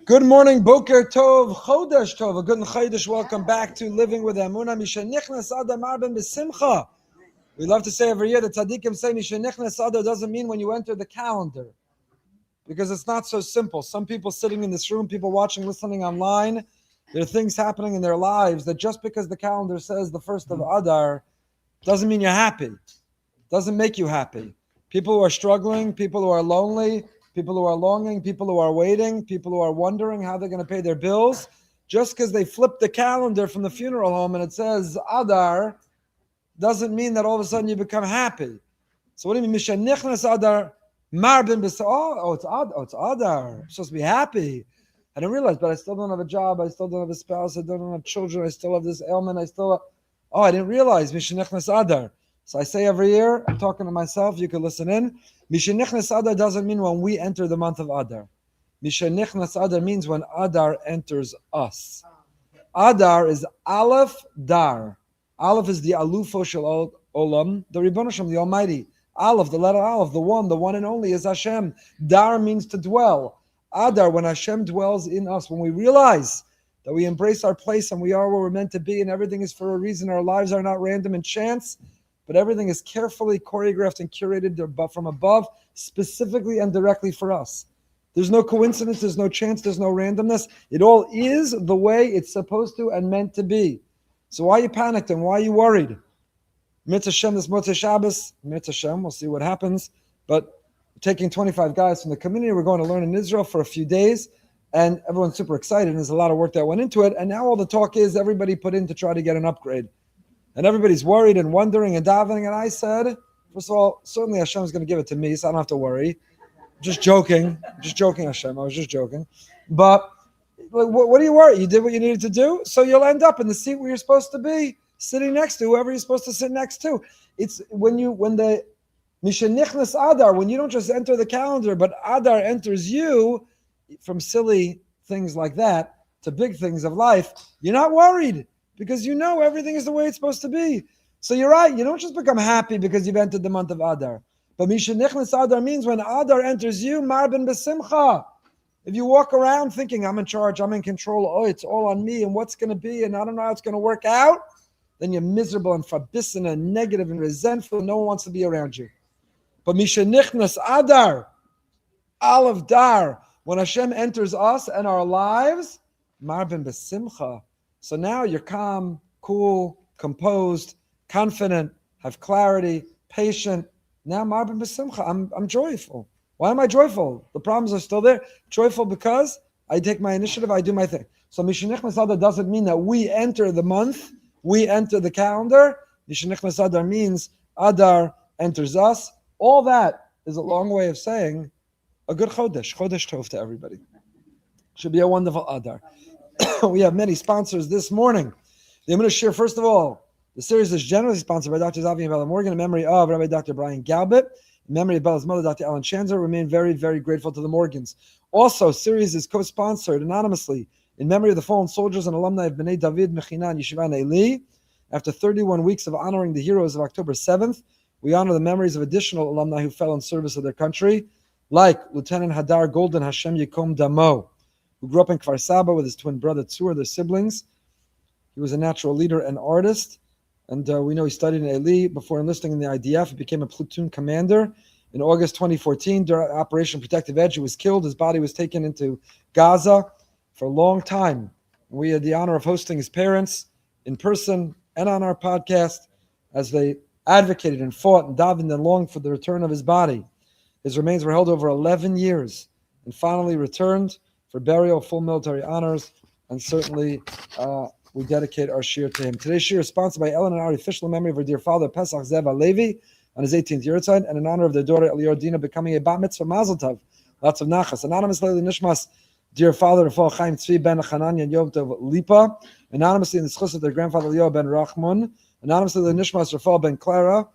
Good morning, Boker Tov, Chodesh Tov, a good Chodesh. Welcome back to Living with Emunah. Mishenichnas Adar Marben B'Simcha. We love to say every year that Tzaddikim say Mishenichnas Adar doesn't mean when you enter the calendar, because it's not so simple. Some people sitting in this room, people watching, listening online, there are things happening in their lives that just because the calendar says the first of Adar doesn't mean you're happy. Doesn't make you happy. People who are struggling, people who are lonely, people who are longing, people who are waiting, people who are wondering how they're going to pay their bills, just because they flip the calendar from the funeral home and it says Adar, doesn't mean that all of a sudden you become happy. So what do you mean? Mishenichnas Adar Marbin B'S. Oh, it's Adar. I'm supposed to be happy. I didn't realize, but I still don't have a job. I still don't have a spouse. I don't have children. I still have this ailment. I didn't realize. Mishenichnas Adar. So I say every year, I'm talking to myself, you can listen in. Mishenichnas Adar doesn't mean when we enter the month of Adar. Mishenichnas Adar means when Adar enters us. Adar is Aleph Dar. Aleph is the Alufo Shel Olam, the Ribono Shem, the Almighty. Aleph, the letter Aleph, the one and only is Hashem. Dar means to dwell. Adar, when Hashem dwells in us, when we realize that we embrace our place and we are where we're meant to be and everything is for a reason, our lives are not random and chance, but everything is carefully choreographed and curated from above, specifically and directly for us. There's no coincidence, there's no chance, there's no randomness. It all is the way it's supposed to and meant to be. So why are you panicked and why are you worried? Mitzvah Shem, this Motzei Shabbos, Mitzvah Shem, we'll see what happens. But we're taking 25 guys from the community. We're going to learn in Israel for a few days. And everyone's super excited. And there's a lot of work that went into it. And now all the talk is everybody put in to try to get an upgrade. And everybody's worried and wondering and davening. And I said, first of all, certainly Hashem is going to give it to me, so I don't have to worry. Just joking, Hashem. I was just joking. But what do you worry? You did what you needed to do, so you'll end up in the seat where you're supposed to be, sitting next to whoever you're supposed to sit next to. It's when the Mishenichnas Adar, when you don't just enter the calendar, but Adar enters you, from silly things like that to big things of life, you're not worried. Because you know everything is the way it's supposed to be. So you're right, you don't just become happy because you've entered the month of Adar. But Mishenichnas Adar means when Adar enters you, Marben B'Simcha. If you walk around thinking, I'm in charge, I'm in control, it's all on me, and what's going to be, and I don't know how it's going to work out, then you're miserable and fabissen and negative and resentful, and no one wants to be around you. But Mishenichnas Adar, Aleph Dar, when Hashem enters us and our lives, Marben B'Simcha. So now you're calm, cool, composed, confident, have clarity, patient. Now, Marben B'Simcha, I'm joyful. Why am I joyful? The problems are still there. Joyful because I take my initiative, I do my thing. So Mishenichnas Adar doesn't mean that we enter the month, we enter the calendar. Mishenichnas Adar means Adar enters us. All that is a long way of saying a good Chodesh Tov to everybody. Should be a wonderful Adar. We have many sponsors this morning. I'm going to share, first of all, the series is generously sponsored by Dr. Zavi and Bella Morgan in memory of Rabbi Dr. Brian Galbit. In memory of Bella's mother, Dr. Ellen Chanzer. Remain very, very grateful to the Morgans. Also, series is co-sponsored anonymously in memory of the fallen soldiers and alumni of Bnei David Mechina and Yeshiva Neili. After 31 weeks of honoring the heroes of October 7th, we honor the memories of additional alumni who fell in service of their country, like Lieutenant Hadar Golden Hashem Yikom Damo, who grew up in Kfar Saba with his twin brother Tzur, their siblings. He was a natural leader and artist, and we know he studied in Eli. Before enlisting in the IDF, he became a platoon commander. In August 2014, during Operation Protective Edge, he was killed. His body was taken into Gaza for a long time. We had the honor of hosting his parents in person and on our podcast as they advocated and fought and davened and longed for the return of his body. His remains were held over 11 years and finally returned for burial, full military honors, and certainly we dedicate our shir to him. Today's shir is sponsored by Ellen and Ari, official memory of her dear father, Pesach Zev Alevi, on his 18th yahrzeit, and in honor of their daughter, Elior Dina, becoming a bat mitzvah mazel tov. Lots of nachas. Anonymous Leili Nishmas, dear father, Rafal Chaim Tzvi ben Chananya and Yom Tov Lipa. Anonymously in the schus of their grandfather, Leo ben Rachman. Anonymously Leili Nishmas, Rafal ben Clara.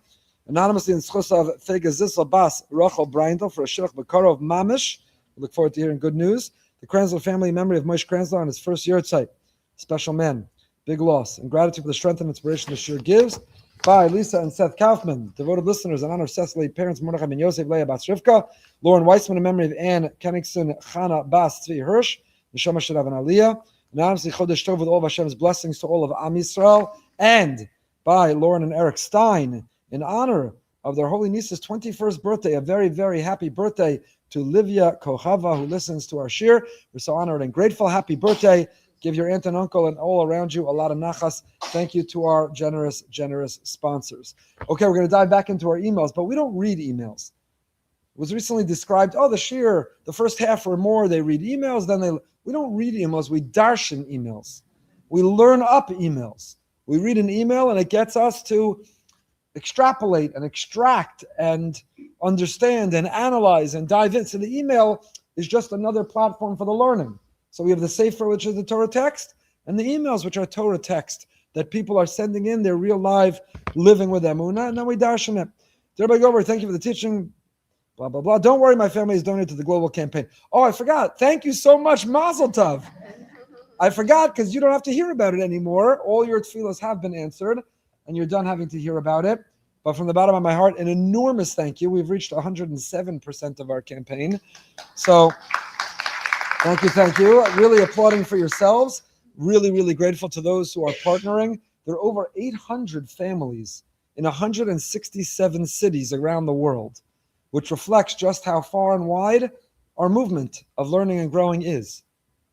Anonymously in the schus of Fega Zisla Bas, Rachel Breintel, for a shirach Bakaro of Mamish. We look forward to hearing good news. The Kranzler family, memory of Moshe Kranzler on his first yahrzeit. Special man. Big loss. And gratitude for the strength and inspiration the shir gives. By Lisa and Seth Kaufman, devoted listeners, in honor of Cecily, parents Mordechai ben Yosef, Leah Bas Rivka, Lauren Weissman, in memory of Ann Kenningson, Chana Bas Tzvi Hirsch, Neshama should have an aliyah. And honestly, Chodesh Tov with all of Hashem's blessings to all of Am Yisrael, and by Lauren and Eric Stein, in honor of their holy niece's 21st birthday. A very, very happy birthday to Livia Kohava, who listens to our shir. We're so honored and grateful. Happy birthday. Give your aunt and uncle and all around you a lot of nachas. Thank you to our generous, generous sponsors. Okay, we're going to dive back into our emails, but we don't read emails. It was recently described, the shir, the first half or more, they read emails, we don't read emails, we darshan emails. We learn up emails. We read an email and it gets us to extrapolate and extract and understand and analyze and dive in. So the email is just another platform for the learning. So we have the Sefer, which is the Torah text, and the emails, which are Torah text, that people are sending in their real life Living with Emunah, and then we darshan it. Rabbi Goldberg, thank you for the teaching. Blah, blah, blah. Don't worry, my family is donated to the global campaign. Oh, I forgot. Thank you so much, Mazel Tov. I forgot because you don't have to hear about it anymore. All your tefillas have been answered, and you're done having to hear about it. But from the bottom of my heart, an enormous thank you. We've reached 107% of our campaign. So thank you. Really applauding for yourselves. Really, really grateful to those who are partnering. There are over 800 families in 167 cities around the world, which reflects just how far and wide our movement of learning and growing is.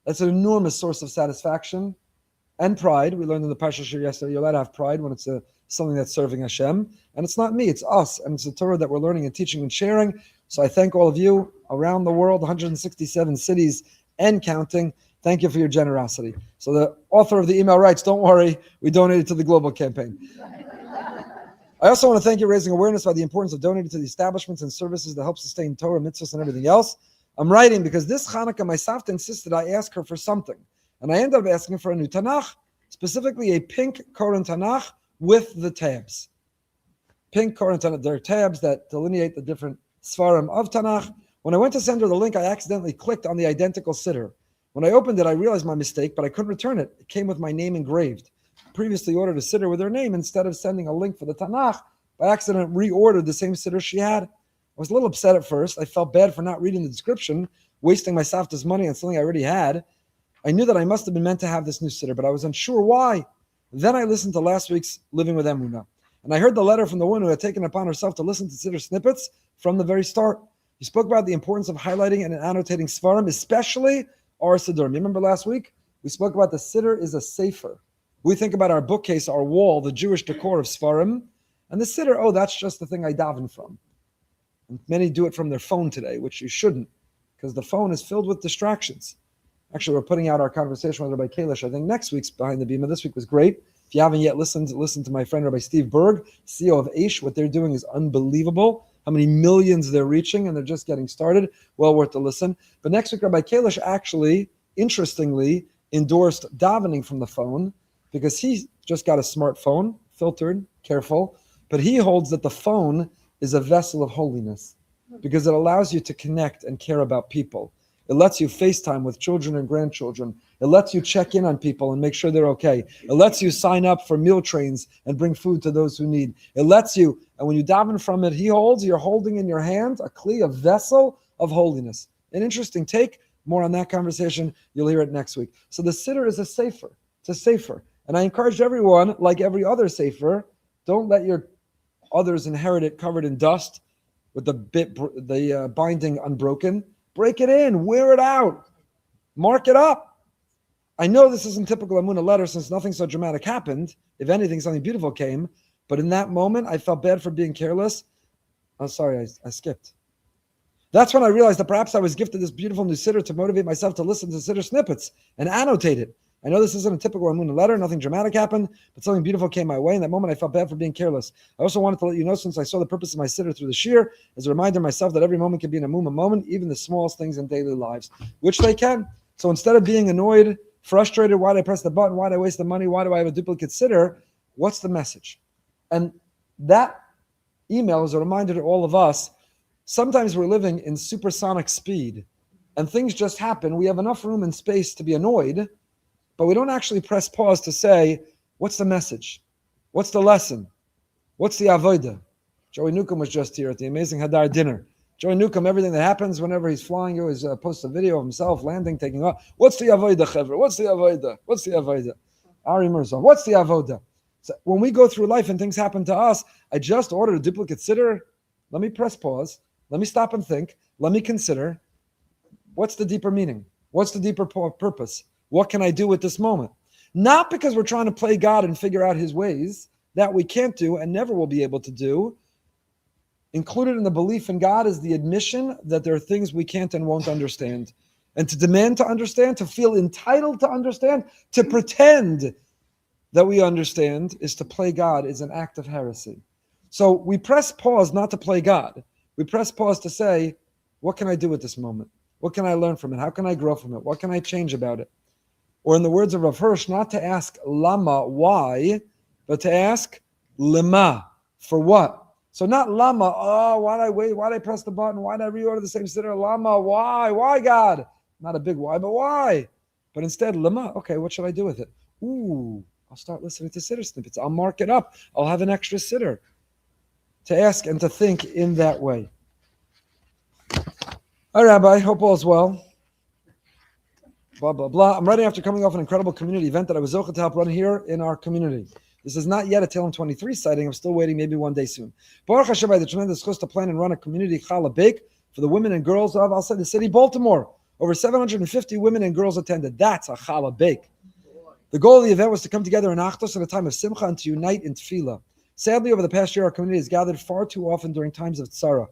That's an enormous source of satisfaction and pride. We learned in the Parsha Shir yesterday, you're allowed to have pride when it's something that's serving Hashem. And it's not me, it's us. And it's the Torah that we're learning and teaching and sharing. So I thank all of you around the world, 167 cities and counting. Thank you for your generosity. So the author of the email writes, don't worry, we donated to the global campaign. I also want to thank you for raising awareness about the importance of donating to the establishments and services that help sustain Torah, mitzvahs, and everything else. I'm writing because this Hanukkah, my Savta insisted I ask her for something. And I ended up asking for a new Tanakh, specifically a pink Koran Tanakh with the tabs. Pink Koran Tanakh, there are tabs that delineate the different Svarim of Tanakh. When I went to send her the link, I accidentally clicked on the identical siddur. When I opened it, I realized my mistake, but I couldn't return it. It came with my name engraved. Previously ordered a siddur with her name. Instead of sending a link for the Tanakh, by accident reordered the same siddur she had. I was a little upset at first. I felt bad for not reading the description, wasting my Savta's money on something I already had. I knew that I must have been meant to have this new siddur, but I was unsure why. Then I listened to last week's Living with Emunah, and I heard the letter from the one who had taken upon herself to listen to siddur snippets from the very start. He spoke about the importance of highlighting and annotating Svarim, especially our siddur. Remember last week? We spoke about the siddur is a sefer. We think about our bookcase, our wall, the Jewish decor of Svarim, and the siddur, that's just the thing I daven from. And many do it from their phone today, which you shouldn't, because the phone is filled with distractions. Actually, we're putting out our conversation with Rabbi Kalish. I think next week's Behind the Bima. This week was great. If you haven't yet listened to my friend Rabbi Steve Berg, CEO of Aish. What they're doing is unbelievable. How many millions they're reaching, and they're just getting started. Well worth the listen. But next week, Rabbi Kalish actually, interestingly, endorsed davening from the phone, because he just got a smartphone, filtered, careful, but he holds that the phone is a vessel of holiness because it allows you to connect and care about people. It lets you FaceTime with children and grandchildren. It lets you check in on people and make sure they're okay. It lets you sign up for meal trains and bring food to those who need. It lets you, and when you daven from it, you're holding in your hand a kli, a vessel of holiness. An interesting take. More on that conversation. You'll hear it next week. So the siddur is a sefer. It's a sefer. And I encourage everyone, like every other sefer, don't let your others inherit it covered in dust with the binding unbroken. Break it in, wear it out, mark it up. I know this isn't typical Emunah letter since nothing so dramatic happened. If anything, something beautiful came. But in that moment, I felt bad for being careless. Oh, sorry, I skipped. That's when I realized that perhaps I was gifted this beautiful new siddur to motivate myself to listen to siddur snippets and annotate it. I know this isn't a typical Emunah letter. Nothing dramatic happened, but something beautiful came my way. In that moment, I felt bad for being careless. I also wanted to let you know, since I saw the purpose of my siddur through the shir, as a reminder to myself that every moment can be an Emunah moment, even the smallest things in daily lives, which they can. So instead of being annoyed, frustrated, why did I press the button? Why did I waste the money? Why do I have a duplicate siddur? What's the message? And that email is a reminder to all of us. Sometimes we're living in supersonic speed, and things just happen. We have enough room and space to be annoyed, but we don't actually press pause to say, what's the message? What's the lesson? What's the avodah? Joey Newcomb was just here at the amazing Hadar dinner. Joey Newcomb, everything that happens whenever he's flying, he always posts a video of himself landing, taking off. What's the avodah, chevra? What's the avodah? What's the avodah? Ari Mirza, what's the avodah? So when we go through life and things happen to us, I just ordered a duplicate sitter. Let me press pause. Let me stop and think. Let me consider. What's the deeper meaning? What's the deeper purpose? What can I do with this moment? Not because we're trying to play God and figure out his ways. That we can't do and never will be able to do. Included in the belief in God is the admission that there are things we can't and won't understand. And to demand to understand, to feel entitled to understand, to pretend that we understand is to play God, is an act of heresy. So we press pause not to play God. We press pause to say, what can I do with this moment? What can I learn from it? How can I grow from it? What can I change about it? Or in the words of Rav Hirsch, not to ask lama, why, but to ask lema, for what? So not lama, oh, why'd I wait? Why'd I press the button? Why'd I reorder the same sitter? Lama, why? Why, God? Not a big why, but why? But instead, lema, okay, what should I do with it? Ooh, I'll start listening to sitter snippets. I'll mark it up. I'll have an extra sitter. To ask and to think in that way. All right, Rabbi, hope all is well. Blah, blah, blah. I'm ready after coming off an incredible community event that I was zocheh to help run here in our community. This is not yet a Tehillim 23 sighting. I'm still waiting, maybe one day soon. Baruch Hashem, by the tremendous chus to plan and run a community challah bake for the women and girls of, I'll say, the city Baltimore. Over 750 women and girls attended. That's a challah bake. The goal of the event was to come together in Achdus at a time of simcha and to unite in tefillah. Sadly, over the past year, our community has gathered far too often during times of tzara.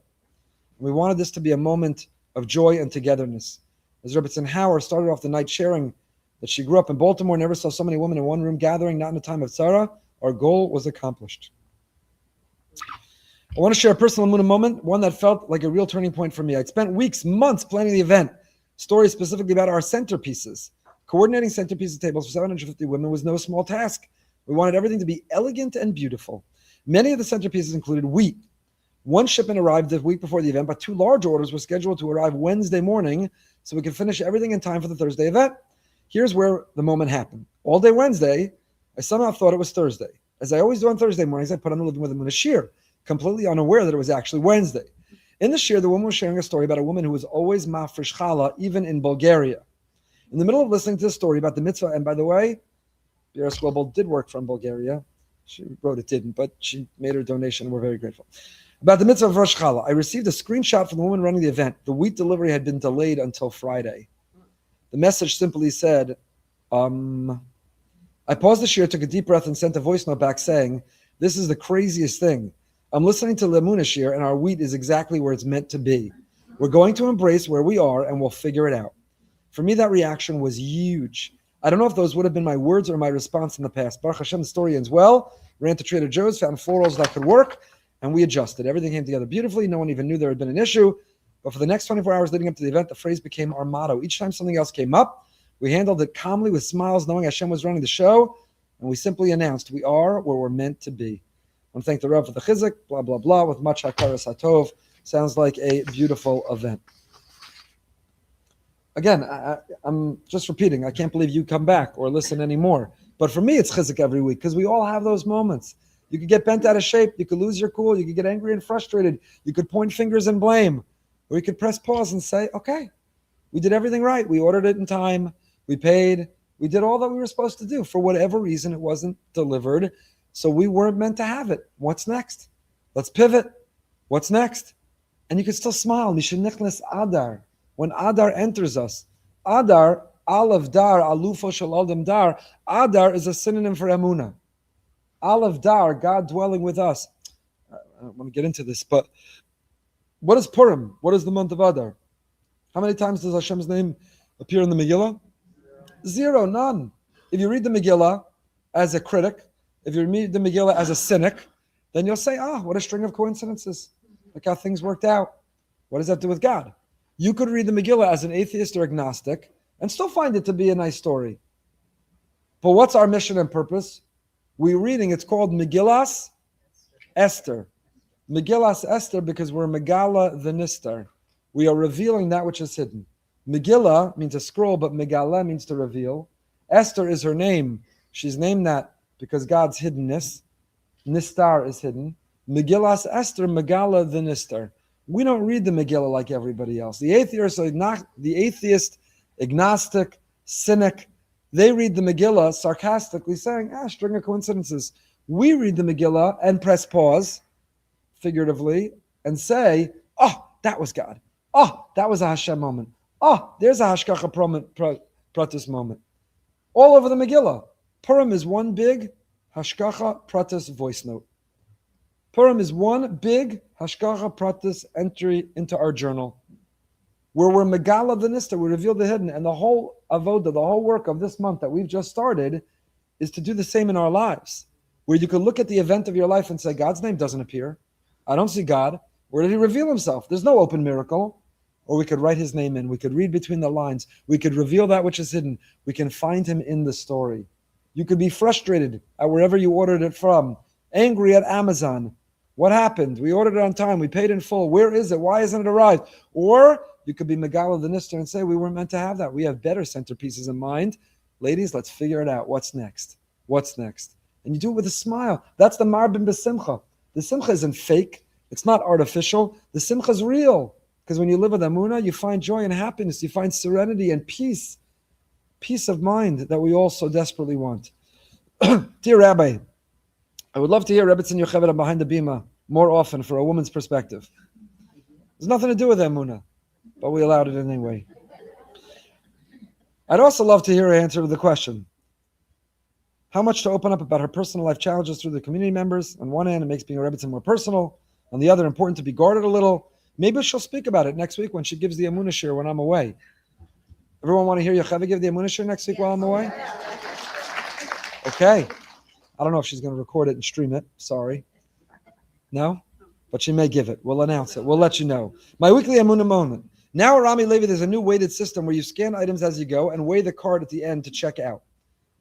We wanted this to be a moment of joy and togetherness. As Rebbetzin Hauer started off the night sharing that she grew up in Baltimore, never saw so many women in one room gathering, not in a time of tzara, our goal was accomplished. I want to share a personal Emunah moment, one that felt like a real turning point for me. I'd spent weeks, months planning the event. Stories specifically about our centerpieces. Coordinating centerpieces tables for 750 women was no small task. We wanted everything to be elegant and beautiful. Many of the centerpieces included wheat. One shipment arrived the week before the event, but two large orders were scheduled to arrive Wednesday morning so we could finish everything in time for the Thursday event. Here's where the moment happened. All day Wednesday, I somehow thought it was Thursday. As I always do on Thursday mornings, I put on the Living With Emunah shir, completely unaware that it was actually Wednesday. In the shir, the woman was sharing a story about a woman who was always mafresh challah, even in Bulgaria. In the middle of listening to this story about the mitzvah, and by the way, Biras Global did work from Bulgaria. She wrote it didn't, but she made her donation, and we're very grateful. About the mitzvah of Rosh Challah, I received a screenshot from the woman running the event. The wheat delivery had been delayed until Friday. The message simply said, I paused the shir, took a deep breath, and sent a voice note back saying, this is the craziest thing. I'm listening to Emunah shir, and our wheat is exactly where it's meant to be. We're going to embrace where we are, and we'll figure it out. For me, that reaction was huge. I don't know if those would have been my words or my response in the past. Baruch Hashem, the story ends well. Ran to Trader Joe's, found florals that could work, and we adjusted. Everything came together beautifully. No one even knew there had been an issue. But for the next 24 hours leading up to the event, the phrase became our motto. Each time something else came up, we handled it calmly with smiles, knowing Hashem was running the show, and we simply announced, we are where we're meant to be. I want to thank the Rav for the chizuk, blah, blah, blah, with much hakaras hatov. Sounds like a beautiful event. Again, I'm just repeating, I can't believe you come back or listen anymore. But for me, it's chizuk every week, because we all have those moments. You could get bent out of shape. You could lose your cool. You could get angry and frustrated. You could point fingers and blame. Or you could press pause and say, okay, we did everything right. We ordered it in time. We paid. We did all that we were supposed to do. For whatever reason, it wasn't delivered. So we weren't meant to have it. What's next? Let's pivot. What's next? And you can still smile. Mishenichnas Adar. When Adar enters us, Adar, Aleph Dar, Alufo Shel Adam Dar, Adar is a synonym for Emunah. Aleph Dar, God dwelling with us. I don't want to get into this, but what is Purim? What is the month of Adar? How many times does Hashem's name appear in the Megillah? Zero, none. If you read the Megillah as a critic, if you read the Megillah as a cynic, then you'll say, what a string of coincidences. Look how things worked out. What does that do with God? You could read the Megillah as an atheist or agnostic and still find it to be a nice story. But what's our mission and purpose? We're reading, it's called Megillas Esther. Megillas Esther because we're Megala the Nistar. We are revealing that which is hidden. Megillah means a scroll, but Megala means to reveal. Esther is her name. She's named that because God's hiddenness. Nistar is hidden. Megillas Esther, Megala the Nistar. We don't read the Megillah like everybody else. The atheist, agnostic, cynic, they read the Megillah sarcastically saying, string of coincidences. We read the Megillah and press pause, figuratively, and say, that was God. That was a Hashem moment. There's a Hashgacha Pratis moment. All over the Megillah. Purim is one big Hashgacha Pratis voice note. Purim is one big Hashgacha Pratis entry into our journal, where we're Megala the Nista, we reveal the hidden, and the whole avoda, the whole work of this month that we've just started is to do the same in our lives, where you can look at the event of your life and say, God's name doesn't appear. I don't see God. Where did he reveal himself? There's no open miracle. Or we could write his name in. We could read between the lines. We could reveal that which is hidden. We can find him in the story. You could be frustrated at wherever you ordered it from, angry at Amazon. What happened? We ordered it on time. We paid in full. Where is it? Why hasn't it arrived? Or you could be Megala the Nister and say, we weren't meant to have that. We have better centerpieces in mind. Ladies, let's figure it out. What's next? What's next? And you do it with a smile. That's the Marbin B'Simcha. The Simcha isn't fake. It's not artificial. The Simcha is real. Because when you live with Emunah, you find joy and happiness. You find serenity and peace. Peace of mind that we all so desperately want. Dear Rabbi, I would love to hear Rebbetzin Yocheved behind the bima more often for a woman's perspective. There's nothing to do with Emunah, but we allowed it anyway. I'd also love to hear her answer to the question. How much to open up about her personal life challenges through the community members. On one hand, it makes being a Rebbetzin more personal. On the other, important to be guarded a little. Maybe she'll speak about it next week when she gives the Emunah shir when I'm away. Everyone want to hear Yocheved give the Emunah shir next week while I'm away? Okay. I don't know if she's going to record it and stream it. Sorry. No? But she may give it. We'll announce it. We'll let you know. My weekly Emunah moment. Now at Rami Levi, there's a new weighted system where you scan items as you go and weigh the card at the end to check out.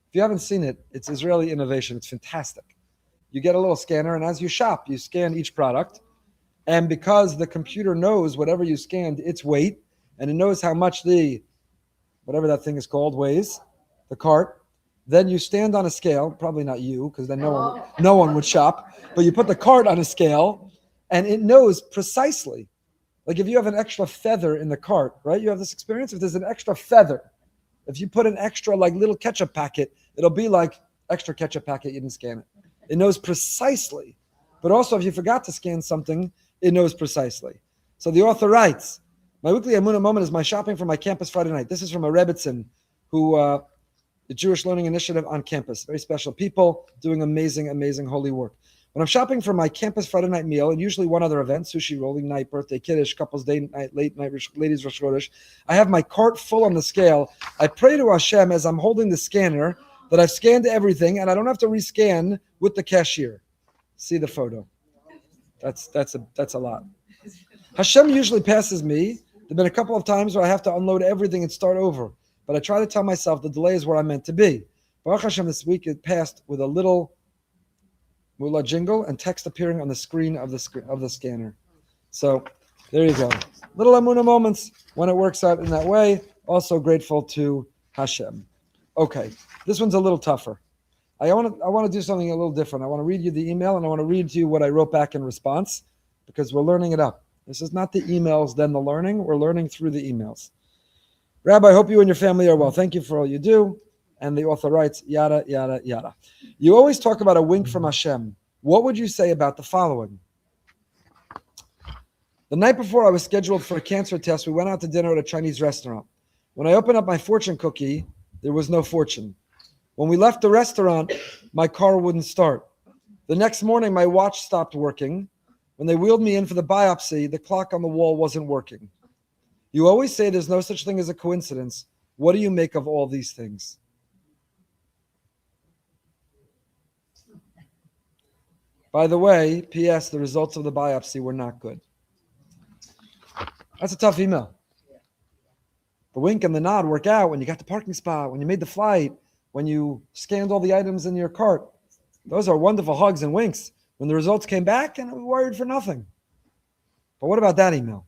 If you haven't seen it, it's Israeli innovation. It's fantastic. You get a little scanner, and as you shop, you scan each product. And because the computer knows whatever you scanned, its weight, and it knows how much whatever that thing is called, weighs, the cart, then you stand on a scale, probably not you, because then no one would shop, but you put the cart on a scale, and it knows precisely. Like if you have an extra feather in the cart, right? You have this experience. If there's an extra feather, if you put an extra like little ketchup packet, it'll be like extra ketchup packet, you didn't scan it. It knows precisely. But also if you forgot to scan something, it knows precisely. So the author writes, my weekly Emunah moment is my shopping for my campus Friday night. This is from a Rebbetzin who, the Jewish Learning Initiative on campus. Very special people doing amazing, amazing holy work. When I'm shopping for my campus Friday night meal, and usually one other event, sushi rolling night, birthday kiddush, couples day night, late night, ladies Rosh Chodesh, I have my cart full on the scale. I pray to Hashem as I'm holding the scanner that I've scanned everything and I don't have to rescan with the cashier. See the photo. That's a lot. Hashem usually passes me. There have been a couple of times where I have to unload everything and start over. But I try to tell myself the delay is where I'm meant to be. Baruch Hashem, this week it passed with a little Mullah jingle and text appearing on the screen of the scanner. So there you go. Little Emunah moments when it works out in that way. Also grateful to Hashem. Okay, this one's a little tougher. I want to do something a little different. I want to read you the email and I want to read to you what I wrote back in response because we're learning it up. This is not the emails, then the learning. We're learning through the emails. Rabbi, I hope you and your family are well. Thank you for all you do. And the author writes, yada, yada, yada. You always talk about a wink from Hashem. What would you say about the following? The night before I was scheduled for a cancer test, we went out to dinner at a Chinese restaurant. When I opened up my fortune cookie, there was no fortune. When we left the restaurant, my car wouldn't start. The next morning, my watch stopped working. When they wheeled me in for the biopsy, the clock on the wall wasn't working. You always say there's no such thing as a coincidence. What do you make of all these things? By the way, P.S., the results of the biopsy were not good. That's a tough email. The wink and the nod work out when you got the parking spot, when you made the flight, when you scanned all the items in your cart. Those are wonderful hugs and winks. When the results came back, and we worried for nothing. But what about that email?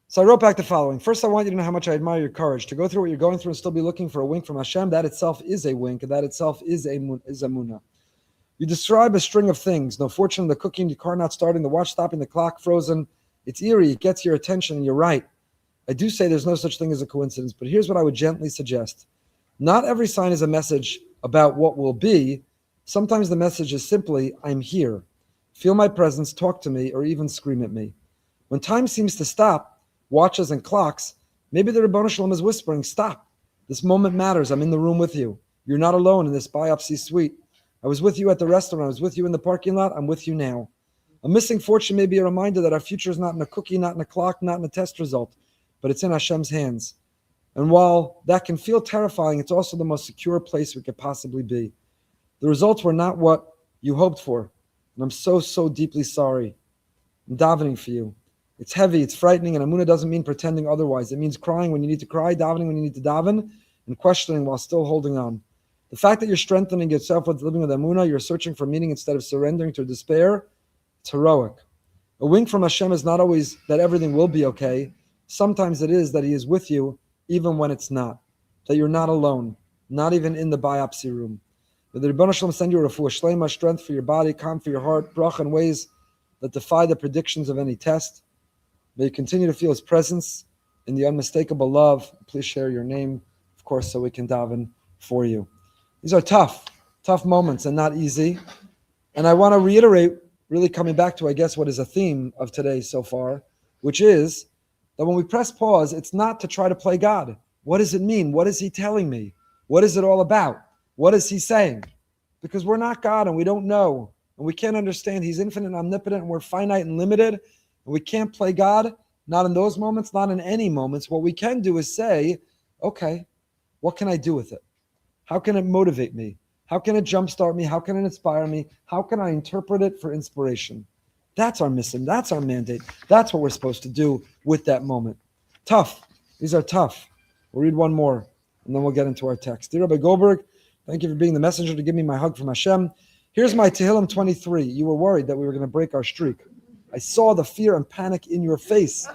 So I wrote back the following. First, I want you to know how much I admire your courage. To go through what you're going through and still be looking for a wink from Hashem, that itself is a wink, and that itself is Emunah. You describe a string of things. No fortune, the cooking, the car not starting, the watch stopping, the clock frozen. It's eerie. It gets your attention, and you're right. I do say there's no such thing as a coincidence, but here's what I would gently suggest. Not every sign is a message about what will be. Sometimes the message is simply, I'm here. Feel my presence, talk to me, or even scream at me. When time seems to stop, watches and clocks, maybe the Ribono Shel Olam is whispering, stop. This moment matters. I'm in the room with you. You're not alone in this biopsy suite. I was with you at the restaurant. I was with you in the parking lot. I'm with you now. A missing fortune may be a reminder that our future is not in a cookie, not in a clock, not in a test result, but it's in Hashem's hands. And while that can feel terrifying, it's also the most secure place we could possibly be. The results were not what you hoped for, and I'm so deeply sorry. I'm davening for you. It's heavy, it's frightening, and Emunah doesn't mean pretending otherwise. It means crying when you need to cry, davening when you need to daven, and questioning while still holding on. The fact that you're strengthening yourself with living with Emunah, you're searching for meaning instead of surrendering to despair, it's heroic. A wink from Hashem is not always that everything will be okay. Sometimes it is that He is with you even when it's not, that you're not alone, not even in the biopsy room. May the Ribono Shel Olam send you a refuah shlema, strength for your body, calm for your heart, bracha in ways that defy the predictions of any test. May you continue to feel His presence in the unmistakable love. Please share your name, of course, so we can daven for you. These are tough moments and not easy. And I want to reiterate, really coming back to, I guess, what is a theme of today so far, which is that when we press pause, it's not to try to play God. What does it mean? What is He telling me? What is it all about? What is He saying? Because we're not God and we don't know. And we can't understand. He's infinite and omnipotent and we're finite and limited. And we can't play God, not in those moments, not in any moments. What we can do is say, okay, what can I do with it? How can it motivate me? How can it jumpstart me? How can it inspire me? How can I interpret it for inspiration? That's our mission. That's our mandate. That's what we're supposed to do with that moment. Tough. These are tough. We'll read one more, and then we'll get into our text. Dear Rabbi Goldberg, thank you for being the messenger to give me my hug from Hashem. Here's my Tehillim 23. You were worried that we were going to break our streak. I saw the fear and panic in your face,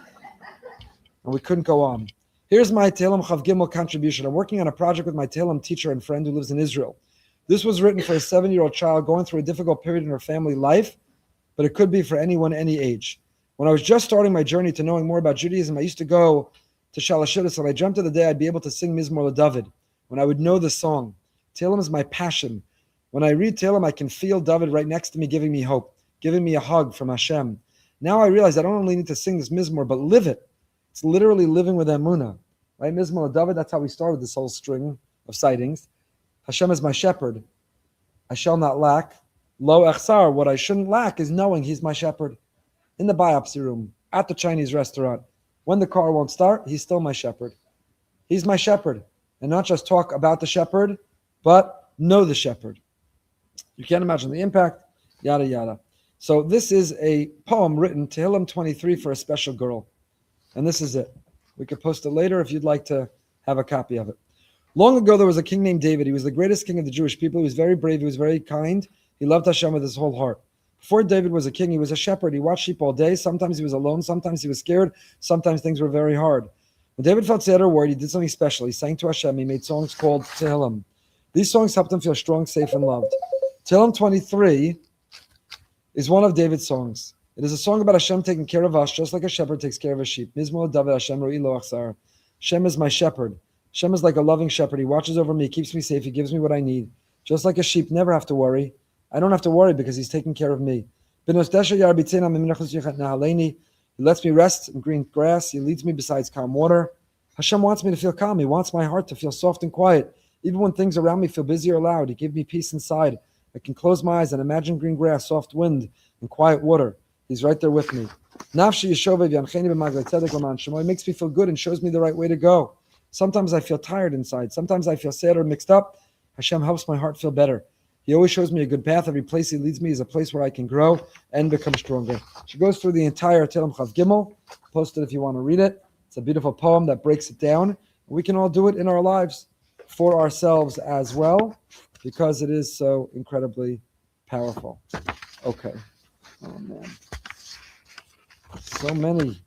and we couldn't go on. Here's my Tehillim Chav Gimel contribution. I'm working on a project with my Tehillim teacher and friend who lives in Israel. This was written for a 7-year-old child going through a difficult period in her family life, but it could be for anyone, any age. When I was just starting my journey to knowing more about Judaism, I used to go to Shalashidus, and I dreamt of the day I'd be able to sing Mizmor LeDavid, when I would know the song. Tehillim is my passion. When I read Tehillim, I can feel David right next to me, giving me hope, giving me a hug from Hashem. Now I realize I don't only need to sing this Mizmor, but live it. It's literally living with Emunah. Right? Mizmor LeDavid, that's how we started this whole string of sightings. Hashem is my shepherd. I shall not lack. Lo echsar, what I shouldn't lack is knowing He's my shepherd. In the biopsy room, at the Chinese restaurant, when the car won't start, He's still my shepherd. He's my shepherd. And not just talk about the shepherd, but know the shepherd. You can't imagine the impact, yada, yada. So this is a poem written, Tehillim 23, for a special girl. And this is it. We could post it later if you'd like to have a copy of it. Long ago, there was a king named David. He was the greatest king of the Jewish people. He was very brave. He was very kind. He loved Hashem with his whole heart. Before David was a king, he was a shepherd. He watched sheep all day. Sometimes he was alone. Sometimes he was scared. Sometimes things were very hard. When David felt sad or worried, he did something special. He sang to Hashem. He made songs called Tehillim. These songs helped him feel strong, safe, and loved. Tehillim 23 is one of David's songs. It is a song about Hashem taking care of us, just like a shepherd takes care of his sheep. Mizmor David Hashem ro'i lo achsar. Hashem is my shepherd. Hashem is like a loving shepherd. He watches over me, keeps me safe. He gives me what I need. Just like a sheep never have to worry. I don't have to worry because He's taking care of me. He lets me rest in green grass. He leads me beside calm water. Hashem wants me to feel calm. He wants my heart to feel soft and quiet. Even when things around me feel busy or loud, He gives me peace inside. I can close my eyes and imagine green grass, soft wind, and quiet water. He's right there with me. It makes me feel good and shows me the right way to go. Sometimes I feel tired inside. Sometimes I feel sad or mixed up. Hashem helps my heart feel better. He always shows me a good path. Every place He leads me is a place where I can grow and become stronger. She goes through the entire Tehillim Chav Gimel. Post it if you want to read it. It's a beautiful poem that breaks it down. We can all do it in our lives for ourselves as well, because it is so incredibly powerful. Okay. Oh, man. So many.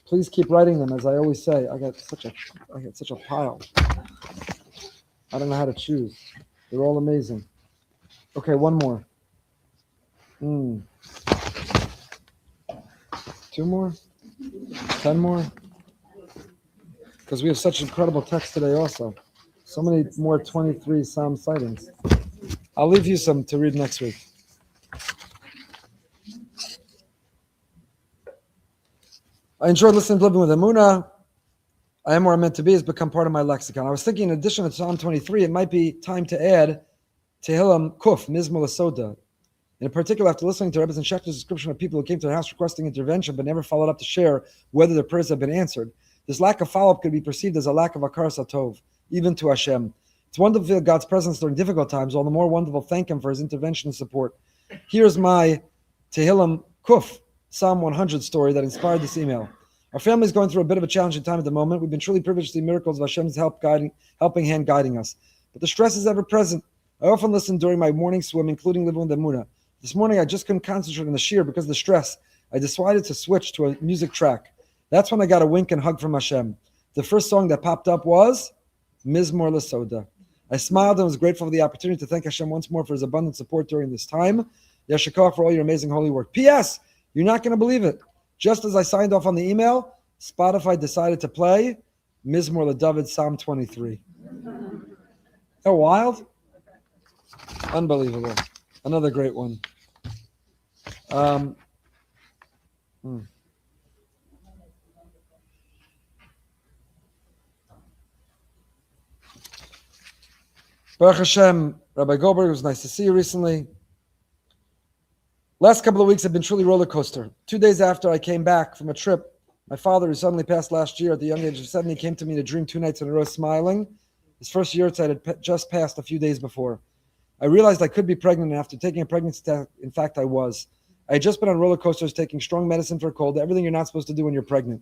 Please keep writing them, as I always say. I got such a pile. I don't know how to choose. They're all amazing. Okay, one more. 2 more? 10 more? Because we have such incredible text today also. So many more 23 Psalm sightings. I'll leave you some to read next week. I enjoyed listening to Living with Emunah. I am where I'm meant to be has become part of my lexicon. I was thinking, in addition to Psalm 23, it might be time to add Tehillim Kuf, Mizmor Lasoda. In particular, after listening to Rebbe's and Schechter's description of people who came to their house requesting intervention but never followed up to share whether their prayers have been answered, this lack of follow-up could be perceived as a lack of Akaras HaTov, even to Hashem. It's wonderful to feel God's presence during difficult times, all the more wonderful to thank Him for His intervention and support. Here's my Tehillim Kuf, Psalm 100 story that inspired this email. Our family is going through a bit of a challenging time at the moment. We've been truly privileged to see miracles of Hashem's helping hand guiding us. But the stress is ever present. I often listen during my morning swim, including Living with Emunah. This morning, I just couldn't concentrate on the shir because of the stress. I decided to switch to a music track. That's when I got a wink and hug from Hashem. The first song that popped up was Mizmor Lasoda. I smiled and was grateful for the opportunity to thank Hashem once more for His abundant support during this time. Yashikach for all your amazing holy work. P.S. You're not going to believe it. Just as I signed off on the email, Spotify decided to play Mizmor LeDavid Psalm 23. Isn't that wild? Unbelievable. Another great one. Baruch Hashem, Rabbi Goldberg, it was nice to see you recently. Last couple of weeks have been truly roller coaster. 2 days after I came back from a trip, my father, who suddenly passed last year at the young age of 70, came to me in a dream 2 nights in a row smiling. His first year had just passed a few days before. I realized I could be pregnant, and after taking a pregnancy test, in fact, I was. I had just been on roller coasters, taking strong medicine for a cold, everything you're not supposed to do when you're pregnant.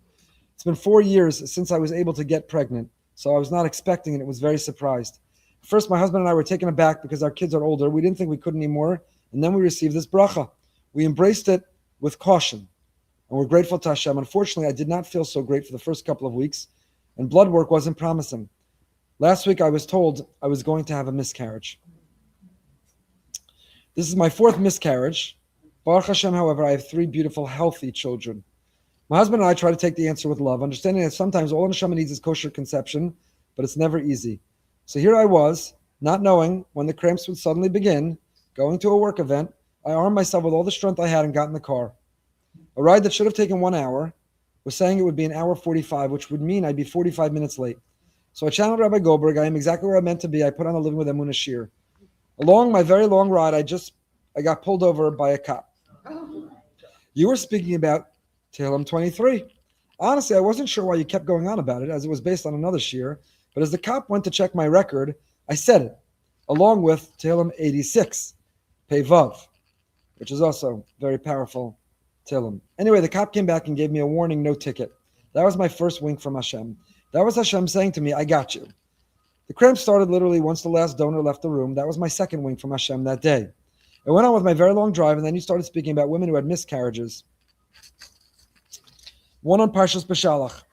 It's been 4 years since I was able to get pregnant, so I was not expecting it. It was very surprised. First, my husband and I were taken aback because our kids are older. We didn't think we could anymore, and then we received this bracha. We embraced it with caution, and we're grateful to Hashem. Unfortunately, I did not feel so great for the first couple of weeks, and blood work wasn't promising. Last week, I was told I was going to have a miscarriage. This is my 4th miscarriage. Baruch Hashem, however, I have 3 beautiful, healthy children. My husband and I try to take the answer with love, understanding that sometimes all neshama needs is kosher conception, but it's never easy. So here I was, not knowing when the cramps would suddenly begin, going to a work event. I armed myself with all the strength I had and got in the car. A ride that should have taken 1 hour was saying it would be 1:45, which would mean I'd be 45 minutes late. So I channeled Rabbi Goldberg. I am exactly where I'm meant to be. I put on a Living with Emunah shir. Along my very long ride, I got pulled over by a cop. You were speaking about Tehillim 23. Honestly, I wasn't sure why you kept going on about it, as it was based on another shir. But as the cop went to check my record, I said it, along with Tehillim 86, Pei Vav, which is also very powerful Tehillim. Anyway, the cop came back and gave me a warning, no ticket. That was my first wink from Hashem. That was Hashem saying to me, I got you. The cramps started literally once the last donor left the room. That was my second wink from Hashem that day. I went on with my very long drive, and then you started speaking about women who had miscarriages. One on Parshas Beshalach.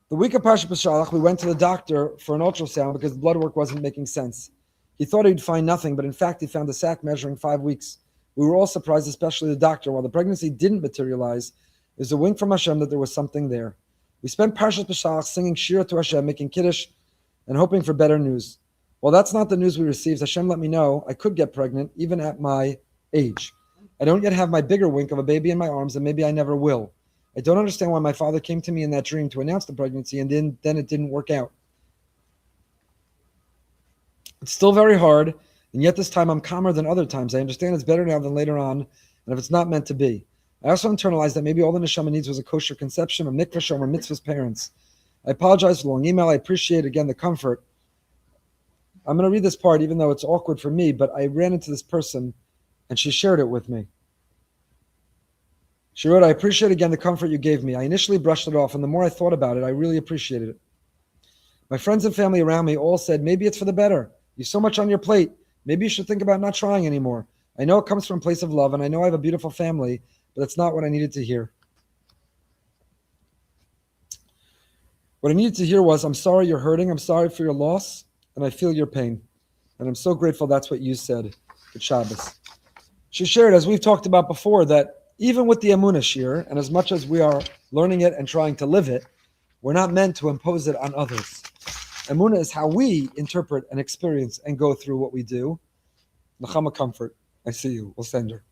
The week of Parshas Beshalach, we went to the doctor for an ultrasound because the blood work wasn't making sense. He thought he'd find nothing, but in fact, he found a sac measuring 5 weeks. We were all surprised, especially the doctor. While the pregnancy didn't materialize, it was a wink from Hashem that there was something there. We spent Parshas Beshalach singing Shira to Hashem, making Kiddush, and hoping for better news. Well, that's not the news we received. Hashem let me know I could get pregnant, even at my age. I don't yet have my bigger wink of a baby in my arms, and maybe I never will. I don't understand why my father came to me in that dream to announce the pregnancy, and then it didn't work out. It's still very hard, and yet this time I'm calmer than other times. I understand it's better now than later on, and if it's not meant to be. I also internalized that maybe all the neshama needs was a kosher conception, a mikvah shomer, mitzvah's parents. I apologize for the long email. I appreciate, again, the comfort. I'm going to read this part, even though it's awkward for me, but I ran into this person, and she shared it with me. She wrote, I appreciate again the comfort you gave me. I initially brushed it off, and the more I thought about it, I really appreciated it. My friends and family around me all said, maybe it's for the better. You have so much on your plate. Maybe you should think about not trying anymore. I know it comes from a place of love, and I know I have a beautiful family, but that's not what I needed to hear. What I needed to hear was, I'm sorry you're hurting, I'm sorry for your loss, and I feel your pain. And I'm so grateful that's what you said. Good Shabbos. She shared, as we've talked about before, that even with the Emunah shir, and as much as we are learning it and trying to live it, we're not meant to impose it on others. Emunah is how we interpret and experience and go through what we do. Nechama Comfort, I see you. We'll send her.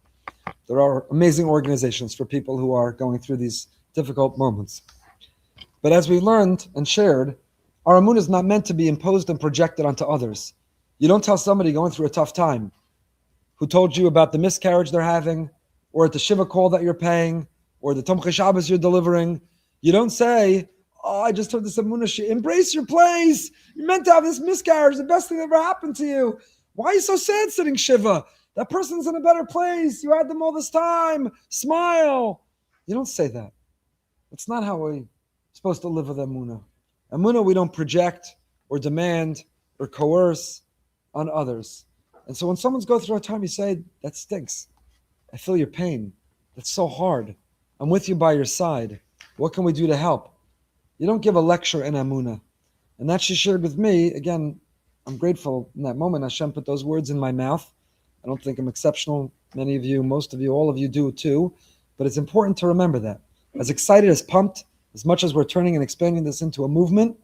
There are amazing organizations for people who are going through these difficult moments. But as we learned and shared, our Emunah is not meant to be imposed and projected onto others. You don't tell somebody going through a tough time who told you about the miscarriage they're having, or at the Shiva call that you're paying, or the Tomchei Shabbos you're delivering. You don't say, oh, I just heard this Emunah shir. Embrace your place. You're meant to have this miscarriage, the best thing that ever happened to you. Why are you so sad sitting Shiva? That person's in a better place. You had them all this time. Smile. You don't say that. That's not how we're supposed to live with Emunah. Emunah we don't project or demand or coerce on others. And so when someone's going through a time, you say, that stinks. I feel your pain. That's so hard. I'm with you by your side. What can we do to help? You don't give a lecture in Emunah. And that she shared with me. Again, I'm grateful in that moment. Hashem put those words in my mouth. I don't think I'm exceptional. Many of you, most of you, all of you do too. But it's important to remember that. As excited, as pumped, as much as we're turning and expanding this into a movement,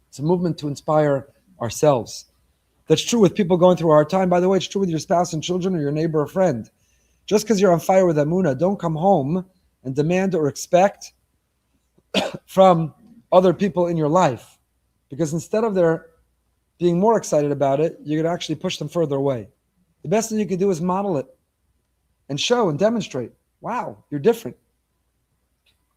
it's a movement to inspire ourselves. That's true with people going through a hard time. By the way, it's true with your spouse and children or your neighbor or friend. Just because you're on fire with Emunah, don't come home and demand or expect from other people in your life. Because instead of their being more excited about it, you're going to actually push them further away. The best thing you can do is model it and show and demonstrate. Wow, you're different.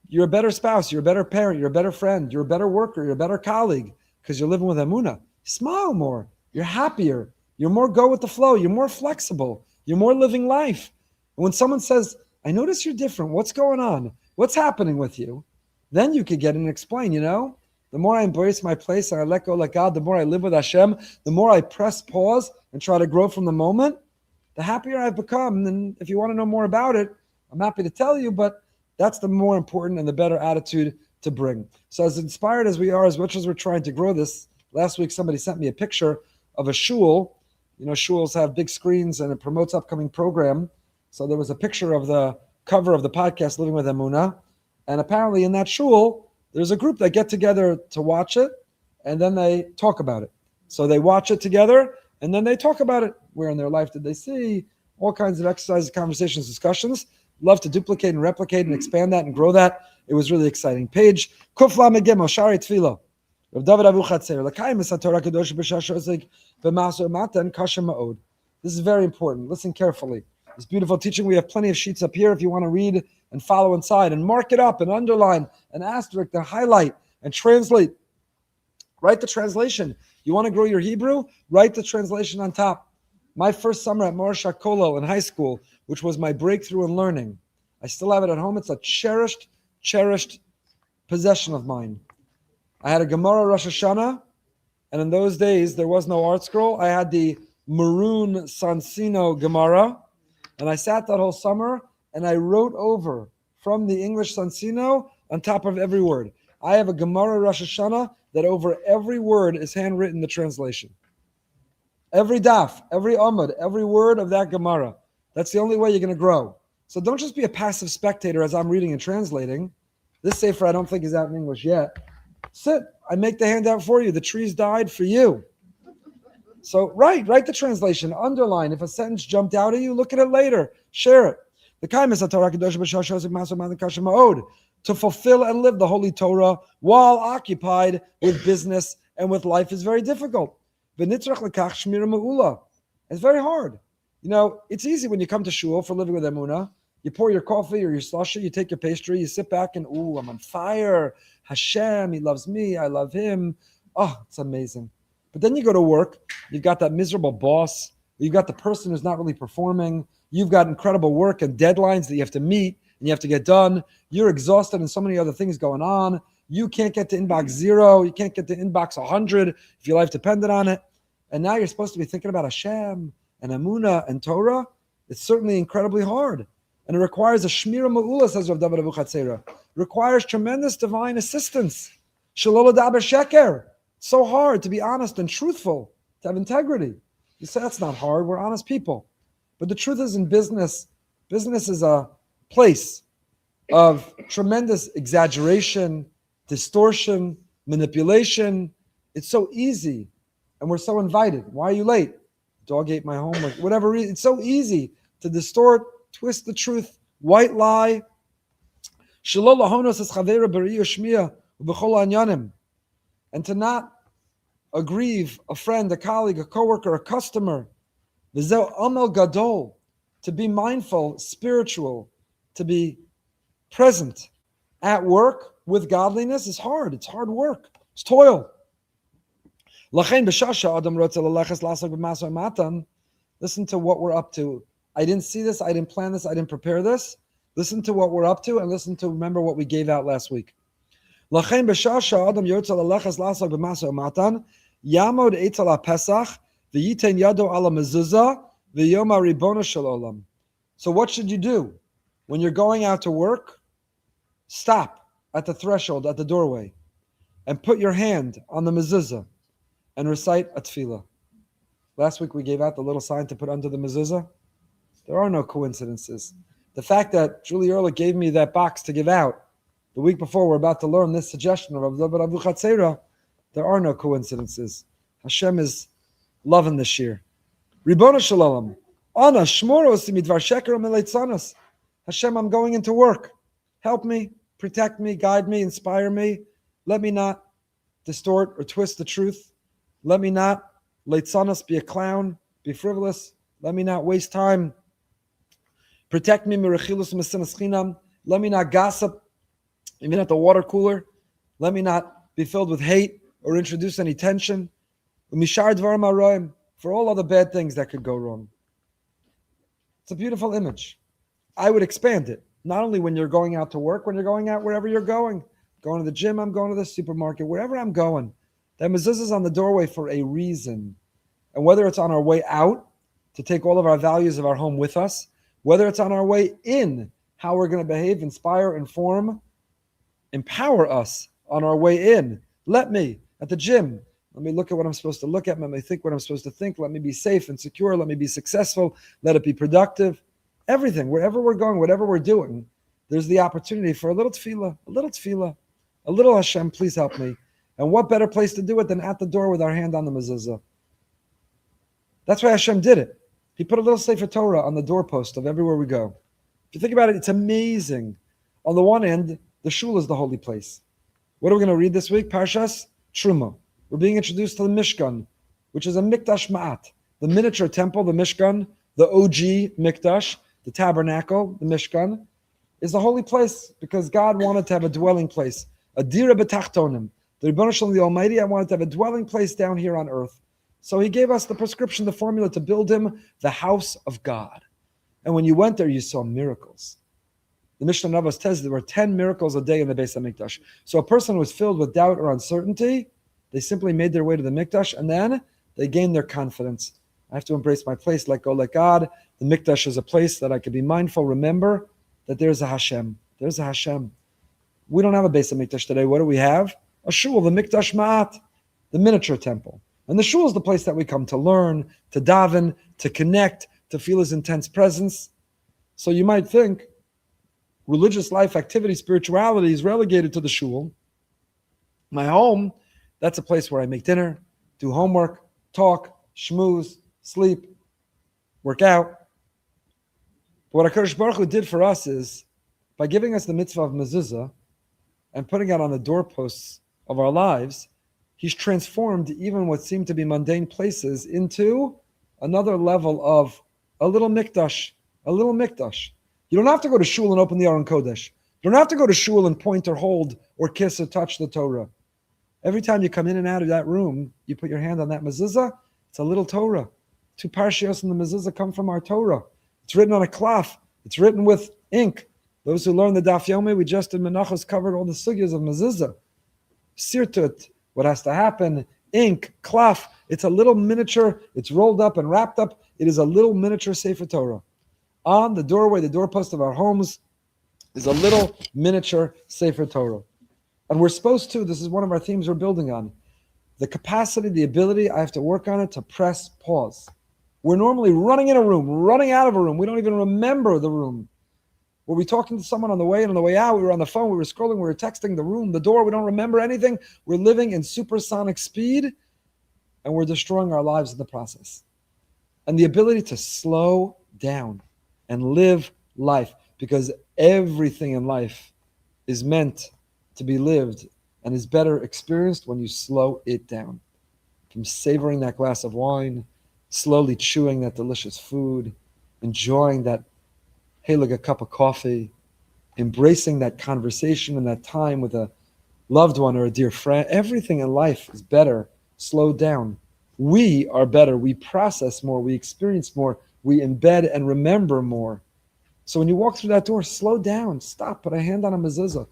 You're a better spouse. You're a better parent. You're a better friend. You're a better worker. You're a better colleague because you're living with Emunah. Smile more. You're happier. You're more go with the flow. You're more flexible. You're more living life. And when someone says, I notice you're different. What's going on? What's happening with you? Then you could get in and explain, the more I embrace my place and I let go like God, the more I live with Hashem, the more I press pause and try to grow from the moment, the happier I've become. And if you want to know more about it, I'm happy to tell you, but that's the more important and the better attitude to bring. So as inspired as we are, as much as we're trying to grow this, last week somebody sent me a picture of a shul. Shuls have big screens and it promotes upcoming program. So there was a picture of the cover of the podcast, Living with Emunah. And apparently in that shul, there's a group that get together to watch it, and then they talk about it. So they watch it together, and then they talk about it. Where in their life did they see? All kinds of exercises, conversations, discussions. Love to duplicate and replicate and expand that and grow that. It was really exciting. Page Kuf Lamed Gimel, Shari Tefillah. Rav David Abu Chatzer. L'kayim es haTorah Kadosh b'shasha ozeg b'maser matan kasha ma'od. This is very important. Listen carefully. This beautiful teaching. We have plenty of sheets up here if you want to read and follow inside and mark it up and underline and asterisk and highlight and translate. Write the translation. You want to grow your Hebrew? Write the translation on top. My first summer at Morashak Kolo in high school, which was my breakthrough in learning. I still have it at home. It's a cherished possession of mine. I had a Gemara Rosh Hashanah, and in those days there was no art scroll. I had the maroon Sansino Gemara, and I sat that whole summer and I wrote over from the English Sansino on top of every word. I have a Gemara Rosh Hashanah that over every word is handwritten the translation. Every daf, every amud, every word of that Gemara. That's the only way you're going to grow. So don't just be a passive spectator as I'm reading and translating. This sefer I don't think is out in English yet. Sit. I make the handout for you. The trees died for you. So write the translation, underline. If a sentence jumped out at you, look at it later. Share it. The kindness of Torah Kadosh b'shasha ozeg b'maser matan kasha ma'od. To fulfill and live the Holy Torah while occupied with business and with life is very difficult. V'nitzrach lekach shmira me'ula. It's very hard. It's easy when you come to shul for Living with Emunah. You pour your coffee or your slushy, you take your pastry, you sit back and, I'm on fire. Hashem, He loves me, I love Him. Oh, it's amazing. But then you go to work, you've got that miserable boss, you've got the person who's not really performing, you've got incredible work and deadlines that you have to meet and you have to get done. You're exhausted and so many other things going on. You can't get to inbox 0. You can't get to inbox 100 if your life depended on it. And now you're supposed to be thinking about Hashem and Emunah and Torah. It's certainly incredibly hard. And it requires a shmira ma'ula, says Rav David Abu Chatzer. It requires tremendous divine assistance. Shalol adaber sheker. It's so hard to be honest and truthful, to have integrity. You say, that's not hard. We're honest people. But the truth is, in business is a place of tremendous exaggeration, distortion, manipulation. It's so easy, and we're so invited. Why are you late? Dog ate my homework. Whatever reason, it's so easy to distort, twist the truth, white lie. And to not aggrieve a friend, a colleague, a coworker, a customer. To be mindful, spiritual, to be present at work with godliness is hard. It's hard work. It's toil. Listen to what we're up to. I didn't see this. I didn't plan this. I didn't prepare this. Listen to what we're up to, and listen to remember what we gave out last week. So what should you do? When you're going out to work, stop at the threshold, at the doorway, and put your hand on the mezuzah and recite a tefillah. Last week we gave out the little sign to put under the mezuzah. There are no coincidences. The fact that Julie Ehrlich gave me that box to give out the week before we're about to learn this suggestion of Rav Abu Chatzera, there are no coincidences. Hashem is loving this year. Ribono Shalom. Ana shmor osi midvar sheker u'meleitzanus. Hashem, I'm going into work. Help me, protect me, guide me, inspire me. Let me not distort or twist the truth. Let me not leitzanos, be a clown, be frivolous. Let me not waste time. Protect me, mirachilus u'mesinas chinam. Let me not gossip, even at the water cooler. Let me not be filled with hate or introduce any tension. Umishar dvarim haroim, for all other bad things that could go wrong. It's a beautiful image. I would expand it. Not only when you're going out to work, when you're going out wherever you're going. Going to the gym, I'm going to the supermarket, wherever I'm going. That mezuzah is on the doorway for a reason. And whether it's on our way out to take all of our values of our home with us, whether it's on our way in, how we're going to behave, inspire, inform, empower us on our way in. Let me, at the gym, let me look at what I'm supposed to look at. Let me think what I'm supposed to think. Let me be safe and secure. Let me be successful. Let it be productive. Everything, wherever we're going, whatever we're doing, there's the opportunity for a little tefillah, a little Hashem, please help me. And what better place to do it than at the door with our hand on the mezuzah? That's why Hashem did it. He put a little Sefer Torah on the doorpost of everywhere we go. If you think about it, it's amazing. On the one end, the shul is the holy place. What are we going to read this week? Parshas Truma. We're being introduced to the Mishkan, which is a Mikdash Ma'at, the miniature temple, the Mishkan, the OG Mikdash, the tabernacle, the Mishkan, is the holy place because God wanted to have a dwelling place, a dira b'tachtonim. The Rebbeinu Shalom, the Almighty, I wanted to have a dwelling place down here on earth. So He gave us the prescription, the formula to build Him the house of God. And when you went there, you saw miracles. The Mishnah Navas says there were 10 miracles a day in the Beis HaMikdash. So a person who was filled with doubt or uncertainty, they simply made their way to the Mikdash, and then they gained their confidence. I have to embrace my place, let go, let God. The Mikdash is a place that I could be mindful, remember that there's a Hashem. There's a Hashem. We don't have a Beis HaMikdash today. What do we have? A shul, the Mikdash Ma'at, the miniature temple. And the shul is the place that we come to learn, to daven, to connect, to feel His intense presence. So you might think religious life, activity, spirituality is relegated to the shul. My home, that's a place where I make dinner, do homework, talk, schmooze, sleep, work out. But what HaKadosh Baruch Hu did for us is, by giving us the mitzvah of mezuzah and putting it on the doorposts of our lives, He's transformed even what seemed to be mundane places into another level of a little mikdash, a little mikdash. You don't have to go to shul and open the Aron Kodesh. You don't have to go to shul and point or hold or kiss or touch the Torah. Every time you come in and out of that room, you put your hand on that mezuzah, it's a little Torah. 2 parshios in the mezuzah come from our Torah. It's written on a cloth. It's written with ink. Those who learn the Daf Yomi, we just in Menachos covered all the sugyas of mezuzah. Sirtut, what has to happen, ink, cloth. It's a little miniature. It's rolled up and wrapped up. It is a little miniature Sefer Torah. On the doorway, the doorpost of our homes, is a little miniature Sefer Torah. And we're supposed to, this is one of our themes we're building on, the capacity, the ability, I have to work on it to press pause. We're normally running in a room, running out of a room. We don't even remember the room. Were we talking to someone on the way and on the way out? We were on the phone, we were scrolling, we were texting, the room, the door. We don't remember anything. We're living in supersonic speed, and we're destroying our lives in the process. And the ability to slow down and live life, because everything in life is meant to be lived and is better experienced when you slow it down. From savoring that glass of wine, slowly chewing that delicious food, enjoying that a cup of coffee, embracing that conversation and that time with a loved one or a dear friend. Everything in life is better slowed down. We are better. We process more. We experience more. We embed and remember more. So when you walk through that door, slow down. Stop. Put a hand on a mezuzah.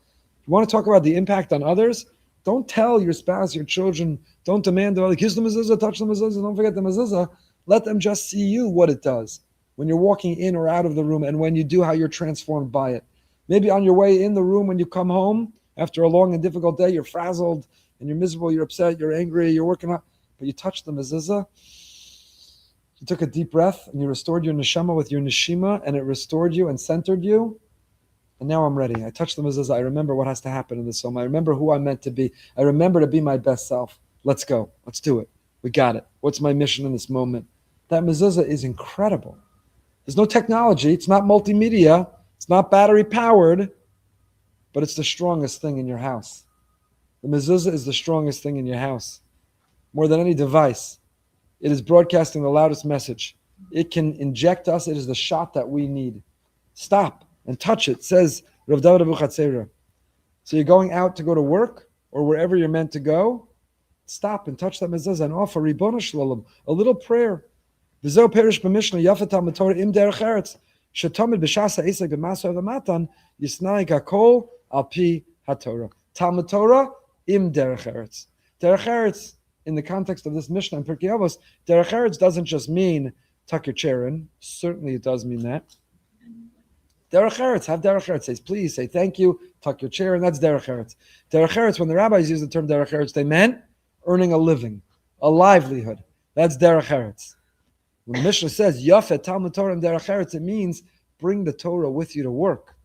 You want to talk about the impact on others? Don't tell your spouse, your children, don't demand, kiss the mezuzah, touch the mezuzah, don't forget the mezuzah. Let them just see you, what it does when you're walking in or out of the room, and when you do, how you're transformed by it. Maybe on your way in the room, when you come home after a long and difficult day, you're frazzled and you're miserable, you're upset, you're angry, you're working out, but you touched the mezuzah, you took a deep breath, and you restored your neshama with your neshima, and it restored you and centered you. And now I'm ready. I touched the mezuzah. I remember what has to happen in this home. I remember who I'm meant to be. I remember to be my best self. Let's go. Let's do it. We got it. What's my mission in this moment? That mezuzah is incredible. There's no technology. It's not multimedia. It's not battery powered, but it's the strongest thing in your house. The mezuzah is the strongest thing in your house. More than any device, it is broadcasting the loudest message. It can inject us. It is the shot that we need. Stop and touch it, says Rav David Abu Chatzera. So you're going out to go to work or wherever you're meant to go, stop and touch that mezuzah and offer Ribono Shalom, a little prayer. V'zeh perish b'mishnah yafet Talmud Torah im derech eretz shetamid b'shas ha'esek b'masor v'matan yisnai kakol al pi haTorah. Talmud Torah im derech eretz. Derech eretz, in the context of this Mishnah in Pirkei Avos, derech eretz doesn't just mean tuck your chair in. Certainly it does mean that. Derech eretz, have derech eretz. Says please, say thank you, tuck your chair in. That's derech eretz. Derech eretz, when the rabbis use the term derech eretz, they meant earning a living, a livelihood. That's derech eretz. When the Mishnah says Yafet Talmud Torah and derech eretz, it means bring the Torah with you to work.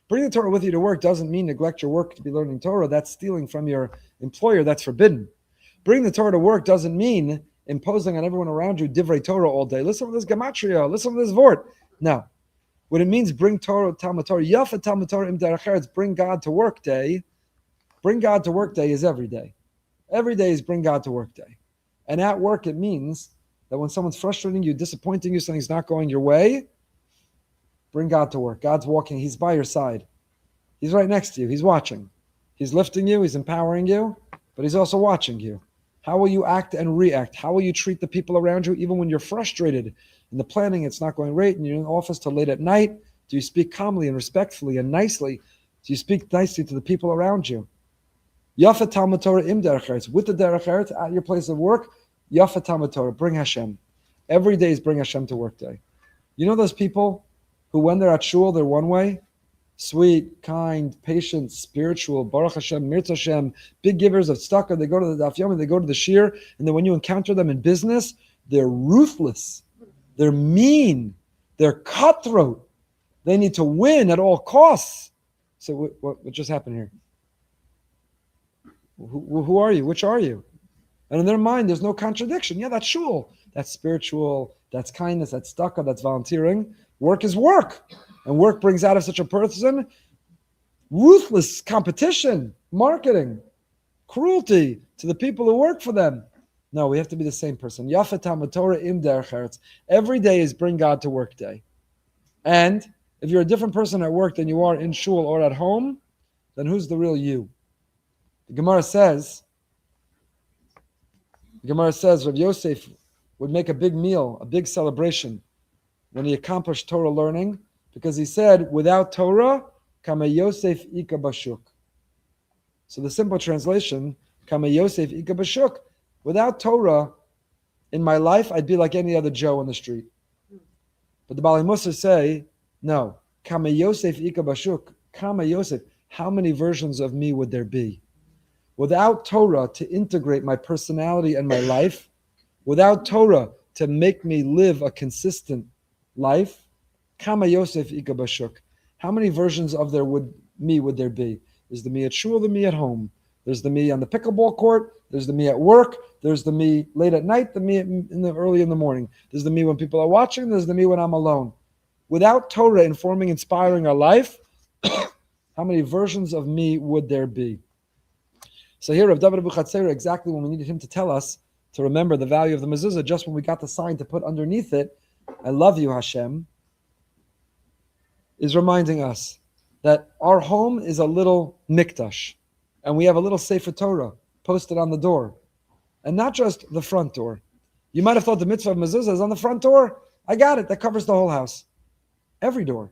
Bring the Torah with you to work doesn't mean neglect your work to be learning Torah. That's stealing from your employer. That's forbidden. Bring the Torah to work doesn't mean imposing on everyone around you divrei Torah all day. Listen to this gematria. Listen to this vort. No. What it means, bring Torah, Talmud Torah. Yafet Talmud Torah im derech eretz, bring God to work day. Bring God to work day is every day. Every day is bring God to work day. And at work, it means that when someone's frustrating you, disappointing you, something's not going your way, bring God to work. God's walking. He's by your side. He's right next to you. He's watching. He's lifting you. He's empowering you, but he's also watching you. How will you act and react? How will you treat the people around you, even when you're frustrated? In the planning, it's not going right, and you're in the office till late at night. Do you speak calmly and respectfully and nicely? Do you speak nicely to the people around you? Yafet Talmud Torah im derech eretz. With the derech eretz at your place of work, Yafet Talmud Torah, bring Hashem. Every day is bring Hashem to work day. You know those people who, when they're at shul, they're one way? Sweet, kind, patient, spiritual, Baruch Hashem, Mirz Hashem, big givers of tzedakah. They go to the Daf Yomi, they go to the shir, and then when you encounter them in business, they're ruthless. They're mean. They're cutthroat. They need to win at all costs. So what just happened here? Who are you? Which are you? And in their mind, there's no contradiction. Yeah, that's shul. That's spiritual. That's kindness. That's tzedakah. That's volunteering. Work is work. And work brings out of such a person ruthless competition, marketing, cruelty to the people who work for them. No, we have to be the same person. Yafet Talmud Torah im derech eretz. Every day is bring God to work day. And if you're a different person at work than you are in shul or at home, then who's the real you? The Gemara says, Rav Yosef would make a big meal, a big celebration when he accomplished Torah learning, because he said, without Torah, kama Yosef ika bashuk. So the simple translation, kama Yosef ika bashuk, without Torah, in my life, I'd be like any other Joe on the street. But the Baalei Mussar say, no, kama Yosef ika bashuk, kama Yosef, how many versions of me would there be? Without Torah to integrate my personality and my life, without Torah to make me live a consistent life, Kama Yosef Ika Bashuk. How many versions of would there be? There's the me at shul, the me at home. There's the me on the pickleball court. There's the me at work. There's the me late at night, the me early in the morning. There's the me when people are watching. There's the me when I'm alone. Without Torah informing, inspiring our life, how many versions of me would there be? So here, Rav David Abu Chatzera, exactly when we needed him to tell us to remember the value of the mezuzah, just when we got the sign to put underneath it, I love you, Hashem, is reminding us that our home is a little mikdash, and we have a little Sefer Torah posted on the door, and not just the front door. You might have thought the mitzvah of mezuzah is on the front door. I got it. That covers the whole house. Every door.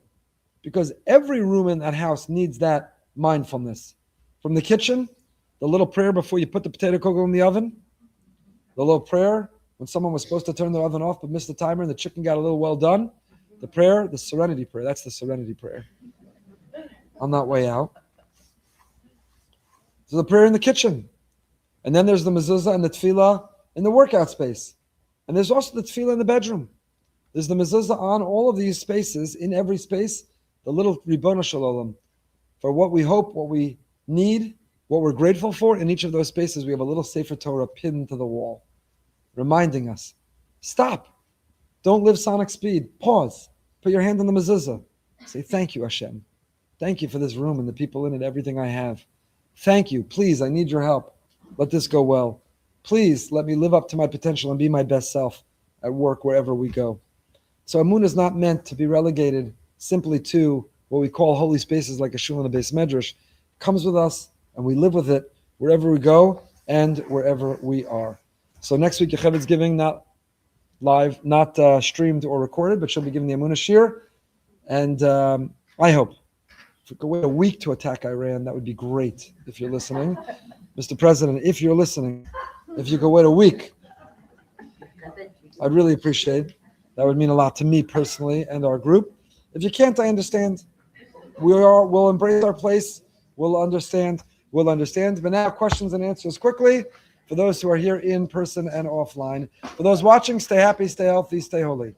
Because every room in that house needs that mindfulness. From the kitchen, the little prayer before you put the potato kugel in the oven, the little prayer when someone was supposed to turn the oven off but missed the timer and the chicken got a little well done, the prayer, the serenity prayer. That's the serenity prayer. On that way out. So the prayer in the kitchen. And then there's the mezuzah and the tefillah in the workout space. And there's also the tefillah in the bedroom. There's the mezuzah on all of these spaces, in every space, the little Ribono Shel Olam. For what we hope, what we need, what we're grateful for, in each of those spaces, we have a little Sefer Torah pinned to the wall, reminding us, stop. Don't live sonic speed. Pause. Put your hand on the mezuzah. Say, thank you, Hashem. Thank you for this room and the people in it, everything I have. Thank you. Please, I need your help. Let this go well. Please, let me live up to my potential and be my best self at work, wherever we go. So Emunah is not meant to be relegated simply to what we call holy spaces like a shul and a beis medrash. It comes with us, and we live with it wherever we go and wherever we are. So next week, Yocheved's giving, not live, not streamed or recorded, but she'll be giving the Emunah Shir. And I hope, if we could wait a week to attack Iran, that would be great if you're listening. Mr. President, if you're listening, if you could wait a week, I'd really appreciate it. That would mean a lot to me personally and our group. If you can't, I understand. We'll embrace our place. We'll understand. But now, questions and answers quickly for those who are here in person and offline. For those watching, stay happy, stay healthy, stay holy.